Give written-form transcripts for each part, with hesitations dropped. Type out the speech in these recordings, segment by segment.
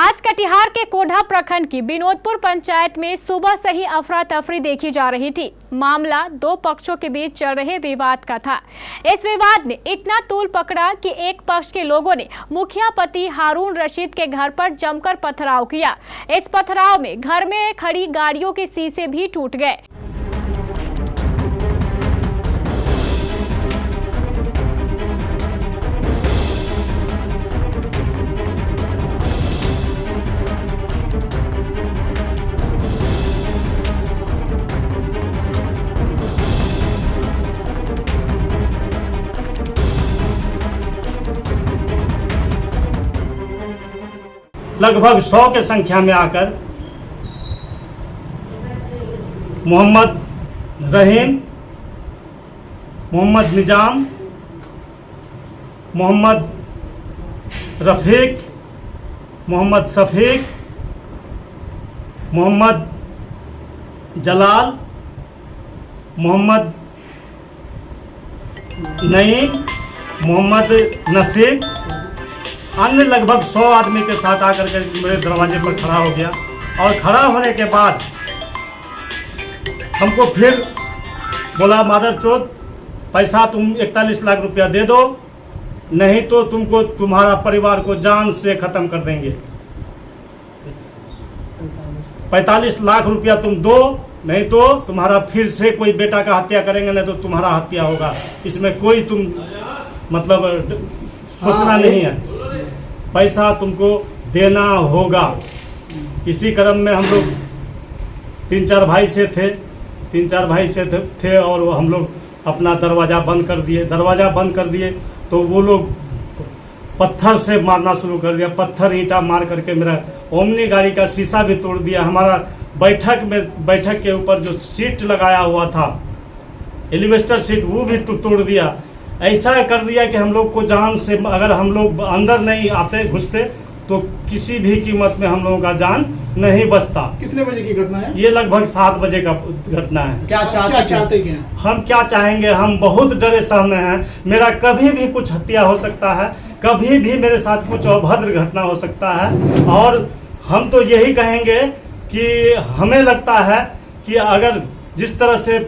आज कटिहार के कोढ़ा प्रखंड की विनोदपुर पंचायत में सुबह से ही अफरा तफरी देखी जा रही थी। मामला दो पक्षों के बीच चल रहे विवाद का था। इस विवाद ने इतना तूल पकड़ा कि एक पक्ष के लोगों ने मुखिया पति हारून रशीद के घर पर जमकर पथराव किया। इस पथराव में घर में खड़ी गाड़ियों के शीशे भी टूट गए। लगभग 100 के संख्या में आकर मोहम्मद रहीम, मोहम्मद निजाम, मोहम्मद रफीक, मोहम्मद शफीक, मोहम्मद जलाल, मोहम्मद नईम, मोहम्मद नसीब, अन्य लगभग 100 आदमी के साथ आकर के मेरे दरवाजे पर खड़ा हो गया। और खड़ा होने के बाद हमको फिर बोला, मादरचोद पैसा तुम 41 लाख रुपया दे दो, नहीं तो तुमको तुम्हारा परिवार को जान से ख़त्म कर देंगे। 45 लाख रुपया तुम दो, नहीं तो तुम्हारा फिर से कोई बेटा का हत्या करेंगे, नहीं तो तुम्हारा हत्या होगा। इसमें कोई तुम मतलब सोचना नहीं है, पैसा तुमको देना होगा। इसी क्रम में हम लोग 3-4 भाई से थे और हम लोग अपना दरवाज़ा बंद कर दिए तो वो लोग पत्थर से मारना शुरू कर दिया। पत्थर ईंटा मार करके मेरा ओमनी गाड़ी का शीशा भी तोड़ दिया। हमारा बैठक के ऊपर जो सीट लगाया हुआ था, एलिवेस्टर सीट, वो भी तोड़ दिया। ऐसा कर दिया कि हम लोग को जान से, अगर हम लोग अंदर नहीं आते घुसते तो किसी भी कीमत में हम लोगों का जान नहीं बचता। कितने बजे की घटना है? ये लगभग 7 बजे का घटना है। क्या चाहते हैं? हम क्या चाहेंगे, हम बहुत डरे सहमे हैं। मेरा कभी भी कुछ हत्या हो सकता है, कभी भी मेरे साथ कुछ अभद्र घटना हो सकता है। और हम तो यही कहेंगे कि हमें लगता है कि अगर जिस तरह से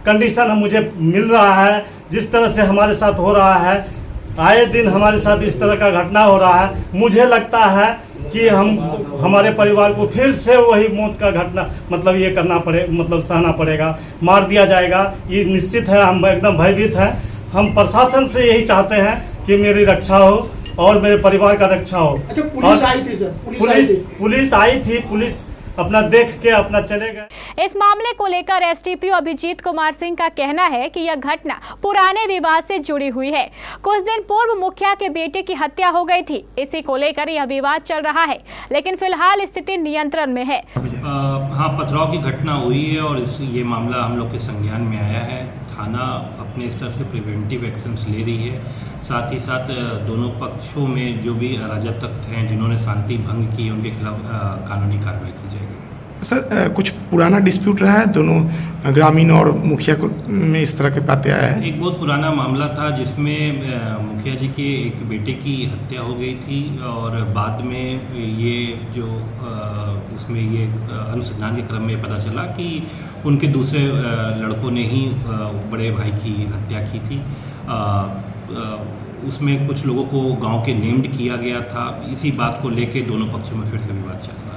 कंडीशन मुझे मिल रहा है, जिस तरह से हमारे साथ हो रहा है, आए दिन हमारे साथ इस तरह का घटना हो रहा है, मुझे लगता है कि हमारे परिवार को फिर से वही मौत का घटना मतलब ये करना पड़े, मतलब सहना पड़ेगा, मार दिया जाएगा, ये निश्चित है। हम एकदम भयभीत हैं। हम प्रशासन से यही चाहते हैं कि मेरी रक्षा हो और मेरे परिवार का रक्षा हो। अच्छा, पुलिस आई थी सर? पुलिस आई थी, पुलिस अपना देख के अपना चले गए। इस मामले को लेकर एसडीपीओ अभिजीत कुमार सिंह का कहना है कि यह घटना पुराने विवाद से जुड़ी हुई है। कुछ दिन पूर्व मुखिया के बेटे की हत्या हो गई थी, इसी को लेकर यह विवाद चल रहा है, लेकिन फिलहाल स्थिति नियंत्रण में है। हाँ, पथराव की घटना हुई है और ये मामला हम लोग के संज्ञान में आया है। थाना अपने स्तर से प्रिवेंटिव एक्शंस ले रही है। साथ ही साथ दोनों पक्षों में जो भी अराजक तत्व हैं, जिन्होंने शांति भंग की, उनके खिलाफ कानूनी कार्रवाई की जाएगी। सर, कुछ पुराना डिस्प्यूट रहा है दोनों ग्रामीण और मुखिया में, इस तरह के बातें आया है? एक बहुत पुराना मामला था जिसमें मुखिया जी के एक बेटे की हत्या हो गई थी और बाद में ये जो उसमें ये अनुसंधान के क्रम में पता चला कि उनके दूसरे लड़कों ने ही बड़े भाई की हत्या की थी। उसमें कुछ लोगों को गांव के नेम्ड किया गया था। इसी बात को लेके दोनों पक्षों में फिर से विवाद चल रहा है।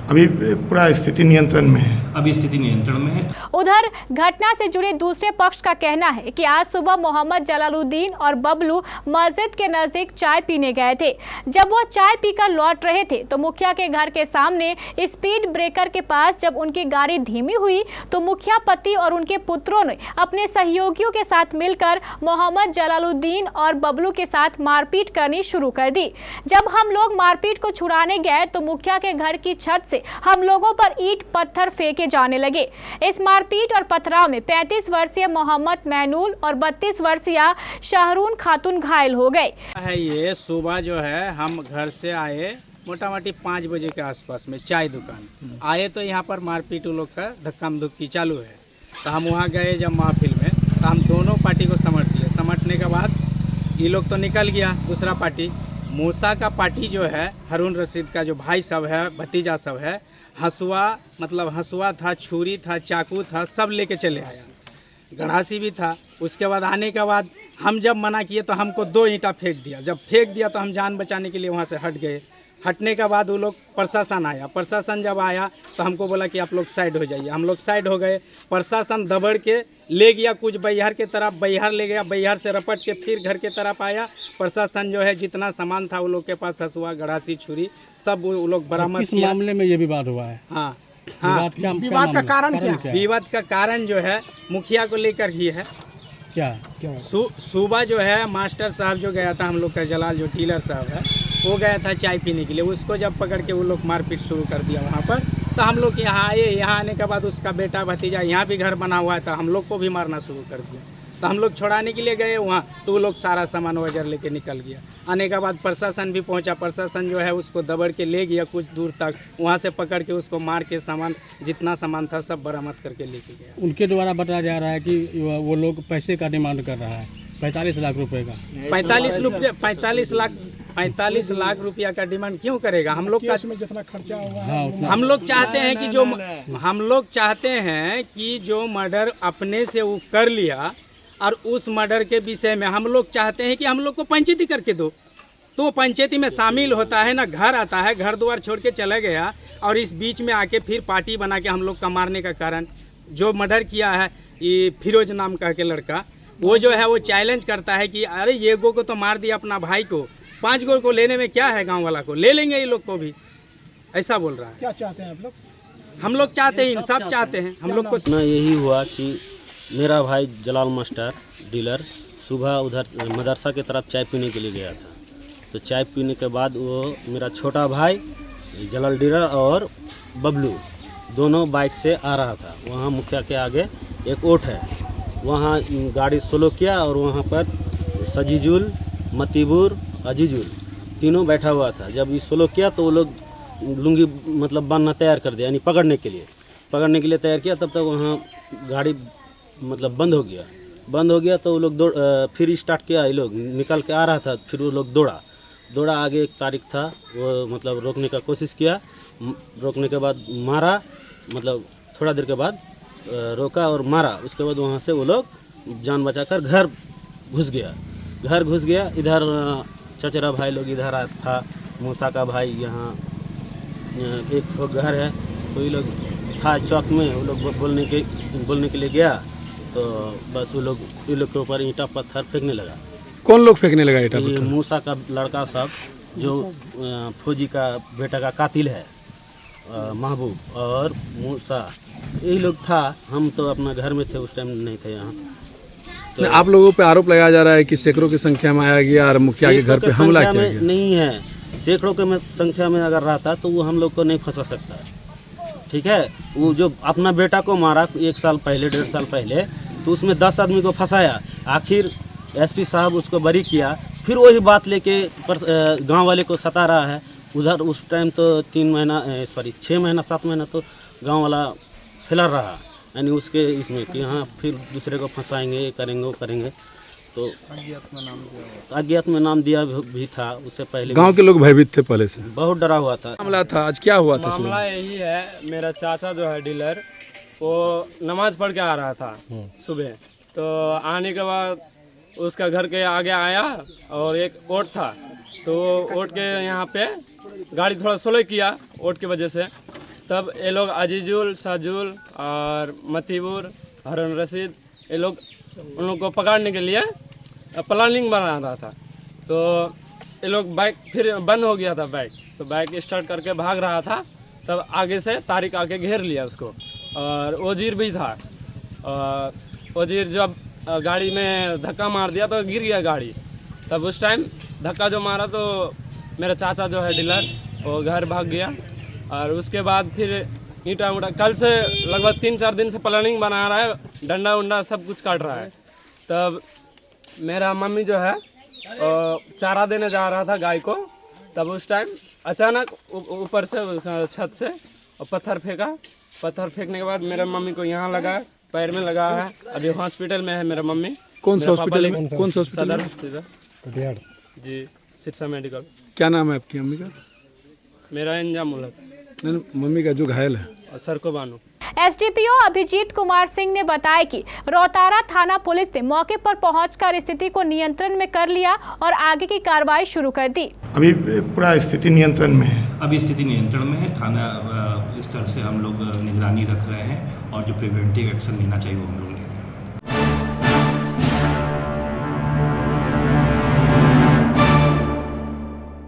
अभी पूरा स्थिति नियंत्रण में है? अभी स्थिति नियंत्रण में है। उधर घटना से जुड़े दूसरे पक्ष का कहना है कि आज सुबह मोहम्मद जलालुद्दीन और बबलू मस्जिद के नजदीक चाय पीने गए थे। जब वो चाय पीकर लौट रहे थे तो मुखिया के घर के सामने स्पीड ब्रेकर के पास जब उनकी गाड़ी धीमी हुई तो मुखिया पति और उनके पुत्रों ने अपने सहयोगियों के साथ मिलकर मोहम्मद जलालुद्दीन और बबलू के साथ मारपीट करनी शुरू कर दी। जब हम लोग मारपीट को छुड़ाने गए तो मुखिया के घर की छत से हम लोगों पर ईंट पत्थर फेंके जाने लगे। इस मारपीट और पथराव में 35 वर्षीय मोहम्मद मैनूल और 32 वर्षीय शाहरून खातून घायल हो गए। ये सुबह जो है हम घर से आए मोटा मोटी 5 बजे के आसपास में चाय दुकान आए तो यहाँ पर मारपीट लोग का धक्का धुक्की चालू है। तो हम वहाँ गए जब महफिल में तो हम दोनों पार्टी को समझ दिए। समझने के बाद ये लोग तो निकल गया दूसरा पार्टी, मूसा का पार्टी जो है, हारून रशीद का जो भाई सब है, भतीजा सब है, हंसुआ मतलब हंसुआ था, छुरी था, चाकू था, सब लेके चले आया। गड़ासी भी था। उसके बाद आने के बाद हम जब मना किए तो हमको 2 ईंटा फेंक दिया। जब फेंक दिया तो हम जान बचाने के लिए वहाँ से हट गए। हटने के बाद वो लोग प्रशासन आया। प्रशासन जब आया तो हमको बोला कि आप लोग साइड हो जाइए। हम लोग साइड हो गए। प्रशासन दबड़ के ले गया कुछ बैहर के तरफ, बैहर ले गया, बैहर से रपट के फिर घर के तरफ आया। प्रशासन जो है जितना सामान था वो लोग के पास, हंसुआ, गड़ासी, छुरी, सब वो लोग बरामद किस किया। मामले में ये विवाद हुआ है? हाँ हाँ, विवाद का कारण क्या है? विवाद का कारण जो है मुखिया को लेकर ही है। क्या सुबह जो है मास्टर साहब जो गया था, हम लोग का जलाल जो डीलर साहब है, वो गया था चाय पीने के लिए। उसको जब पकड़ के वो लोग मारपीट शुरू कर दिया वहाँ पर। तो हम लोग यहाँ आए। यहाँ आने के बाद उसका बेटा भतीजा, यहाँ भी घर बना हुआ था, हम लोग को भी मारना शुरू कर दिया। तो हम लोग छुड़ाने के लिए गए वहाँ, तो वो लोग सारा सामान वजर लेके निकल गया। आने के बाद प्रशासन भी पहुँचा। प्रशासन जो है उसको दबड़ के ले गया कुछ दूर तक। वहाँ से पकड़ के उसको मार के सामान, जितना सामान था सब बरामद करके लेके गया। उनके द्वारा बताया जा रहा है कि वो लोग पैसे का डिमांड कर रहा है, 45 लाख रुपए का। 45 लाख रुपया का डिमांड क्यों करेगा? हम लोग का जितना खर्चा हुआ है, हाँ, उतना हम लोग चाहते हैं कि जो मर्डर अपने से वो कर लिया, और उस मर्डर के विषय में हम लोग चाहते हैं कि हम लोग को पंचायती करके दो। तो पंचायती में शामिल होता है ना, घर आता है, घर द्वार छोड़ के चला गया, और इस बीच में आके फिर पार्टी बना के हम लोग का मारने का कारण। जो मर्डर किया है ये फिरोज नाम का के लड़का, वो जो है वो चैलेंज करता है कि अरे ये गो को तो मार दिया अपना भाई को, 5 गो को लेने में क्या है, गांव वाला को ले लेंगे ये लोग को भी, ऐसा बोल रहा है। क्या चाहते हैं आप लोग? हम लोग चाहते हैं, इंसाफ चाहते हैं हम लोग को। ना यही हुआ कि मेरा भाई जलाल मास्टर डीलर सुबह उधर मदरसा की तरफ चाय पीने के लिए गया था। तो चाय पीने के बाद वो मेरा छोटा भाई जलाल डीलर और बबलू दोनों बाइक से आ रहा था। वहाँ मुखिया के आगे एक ओट है, वहाँ गाड़ी स्लो किया और वहाँ पर सजीजुल, मतीबुर, अजीजुल तीनों बैठा हुआ था। जब ये स्लो किया तो वो लोग लुंगी मतलब बांधना तैयार कर दिया, यानी पकड़ने के लिए तैयार किया। तब तक वहाँ गाड़ी मतलब बंद हो गया तो वो लोग फिर स्टार्ट किया। ये लोग निकल के आ रहा था, फिर वो लोग दौड़ा आगे एक तारीख था, वो मतलब रोकने का कोशिश किया। रोकने के बाद मारा, मतलब थोड़ा देर के बाद रोका और मारा। उसके बाद वहाँ से वो लोग जान बचाकर घर घुस गया। इधर चचेरा भाई लोग इधर था, मूसा का भाई यहाँ एक घर है, तो ये लोग था चौक में। वो लोग बोलने के लिए गया तो बस ये लोग के ऊपर ईंटा पत्थर फेंकने लगा। कौन लोग फेंकने लगा ईंटा ये पत्थर? मूसा का लड़का सब जो फौजी का बेटा का कातिल है, महबूब और मूसा, यही लोग था। हम तो अपना घर में थे, उस टाइम नहीं थे यहाँ। तो आप लोगों पे आरोप लगाया जा रहा है कि सैकड़ों की संख्या में आया गया और मुखिया के घर पे हमला किया गया। नहीं है, सैकड़ों के संख्या में अगर रहता तो वो हम लोग को नहीं फंसा सकता, ठीक है। वो जो अपना बेटा को मारा 1 साल पहले, 1.5 साल पहले, तो उसमें 10 आदमी को फंसाया। आखिर एसपी साहब उसको बरी किया, फिर वही बात लेके गांव वाले को सता रहा है। उधर उस टाइम तो 6 महीना 7 महीना तो गांव वाला फैला रहा, यानी उसके इसमें कि हाँ फिर दूसरे को फंसाएंगे, ये करेंगे, वो करेंगे। तो अज्ञात में नाम दिया भी था। उससे पहले गांव के लोग भयभीत थे, पहले से बहुत डरा हुआ था। मामला था आज, क्या हुआ था? मामला यही है, मेरा चाचा जो है डीलर, वो नमाज पढ़ के आ रहा था सुबह। तो आने के बाद उसका घर के आगे आया और एक ओट था, तो ओट के यहाँ पे गाड़ी थोड़ा स्लो किया ओट की वजह से। तब ये लोग अजीजुल, साजुल और मतीबुर, हारून रशीद, ये लोग उन लोग को पकड़ने के लिए प्लानिंग बना रहा था। तो ये लोग बाइक, फिर बंद हो गया था बाइक, तो बाइक स्टार्ट करके भाग रहा था। तब आगे से तारिक आके घेर लिया उसको, और वजीर भी था। वजीर जब गाड़ी में धक्का मार दिया तो गिर गया गाड़ी। तब उस टाइम धक्का जो मारा तो मेरा चाचा जो है डीलर, वो घर भाग गया। और उसके बाद फिर ईंटा उटा, कल से लगभग 3-4 दिन से प्लानिंग बना रहा है, डंडा उंडा सब कुछ काट रहा है। तब मेरा मम्मी जो है चारा देने जा रहा था गाय को। तब उस टाइम अचानक ऊपर से छत से पत्थर फेंका। पत्थर फेंकने के बाद मेरा मम्मी को यहाँ लगा, पैर में लगा है। अभी हॉस्पिटल में है मेरा मम्मी। कौन सा हॉस्पिटल में? कौन सा हॉस्पिटल? सदर हॉस्पिटल जी। सिरसा मेडिकल। क्या नाम है आपकी मम्मी का? मेरा इंजाम उलट नहीं, मम्मी का जो घायल है। और सर को बानो। एसडीपीओ अभिजीत कुमार सिंह ने बताया कि रोतारा थाना पुलिस ने मौके पर पहुंचकर स्थिति को नियंत्रण में कर लिया और आगे की कार्रवाई शुरू कर दी। अभी पूरा स्थिति नियंत्रण में है। अभी स्थिति नियंत्रण में है। थाना स्तर से हम लोग निगरानी रख रहे हैं और जो प्रिवेंटिव एक्शन लेना चाहिए वो हम लोग